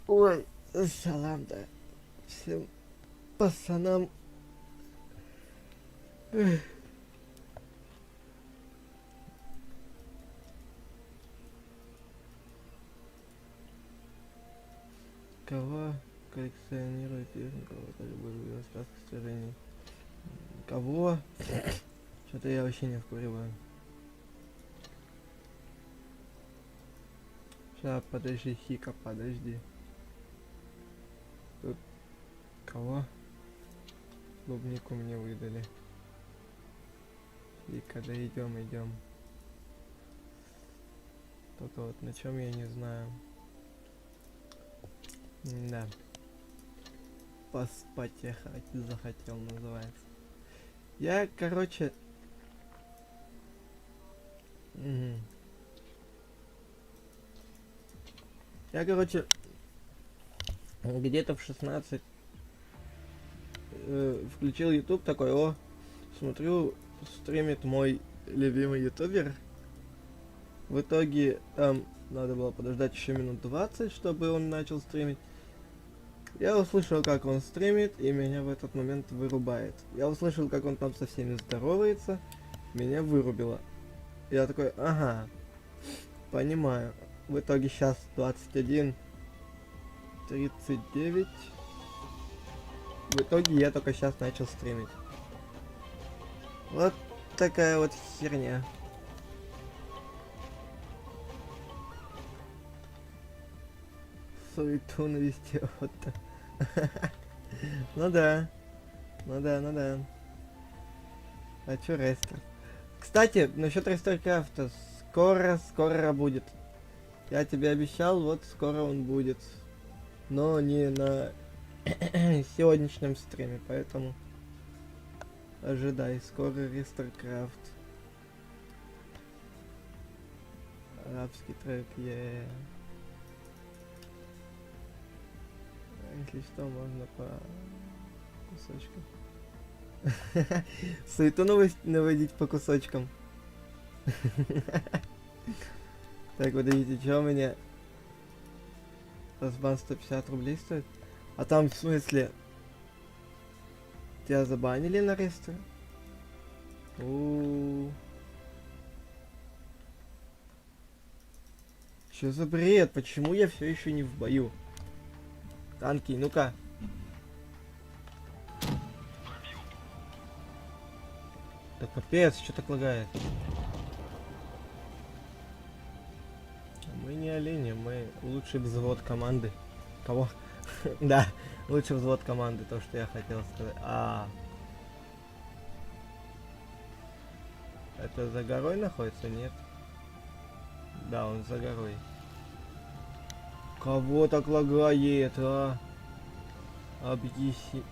Ой, салам, да. Всем пацанам. Эх. Кого коллекционирует технику? Это любой рассказ к сожалению. Кого? Что-то я вообще не вкуриваю. Сейчас, подожди, Хика, подожди. Тут кого? Клубнику мне выдали. Хика, да идем. Только вот на чем я не знаю. Да. Поспать я захотел, называется. Я, короче... Я, короче, где-то в 16 включил YouTube такой, смотрю, стримит мой любимый ютубер. В итоге там надо было подождать еще минут 20, чтобы он начал стримить. Я услышал, как он стримит, и меня в этот момент вырубает. Я услышал, как он там со всеми здоровается, меня вырубило. Я такой, ага, понимаю. В итоге сейчас 21:39. В итоге я только сейчас начал стримить. Вот такая вот херня. Суету навести вот. Ну да. А чё рестер? Кстати, насчет рестеркрафта. Скоро будет. Я тебе обещал, вот скоро он будет. Но не на сегодняшнем стриме, поэтому ожидай, скоро рестеркрафт. Арабский трек, Если что, можно по кусочкам. Суету наводить по кусочкам. Так, вот видите, что у меня разбан 150 рублей стоит. А там в смысле тебя забанили на рестре? Что за бред? Почему я все еще не в бою? Танки, ну-ка. Да капец, что так лагает? Мы не олени, мы лучший взвод команды. Кого? Да, лучший взвод команды, то, что я хотел сказать. Это за горой находится, нет? Да, он за горой. Кого так лагает, а? Объясни.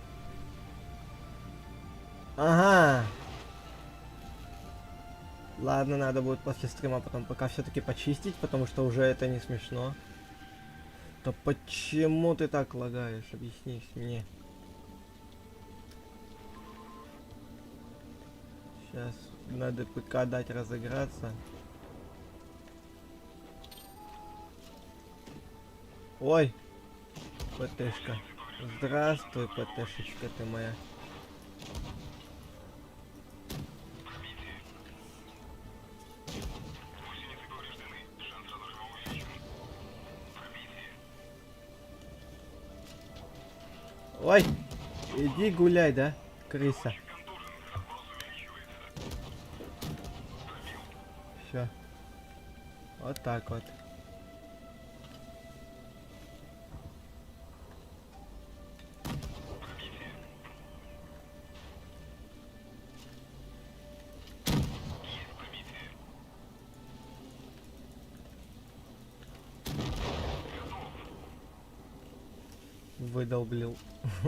Ага. Ладно, надо будет после стрима потом пока все-таки почистить, потому что уже это не смешно. Да почему ты так лагаешь? Объяснись мне. Сейчас надо ПК дать разыграться. Ой, ПТшка. Здравствуй, ПТшечка ты моя. Ой, иди гуляй, да, крыса. Все. Вот так вот.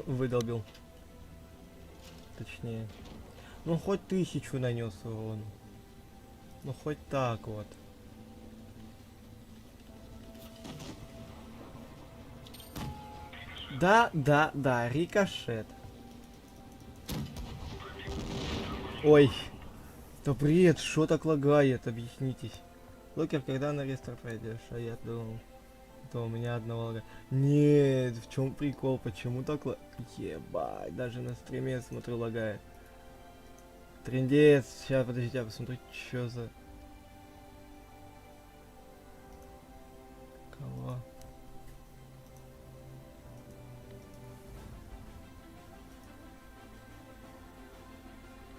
Выдолбил. Точнее. Ну хоть 1000 нанес урон. Ну хоть так вот. Да, рикошет. Ой. Да бред, что так лагает, объяснитесь. Лукер, когда на рестор пройдешь? А я думал, то у меня одного лага. Нет, в чем прикол? Почему так Ебать, даже на стриме я смотрю лагает. Трындец, сейчас, подождите, я посмотрю, что за... Кого?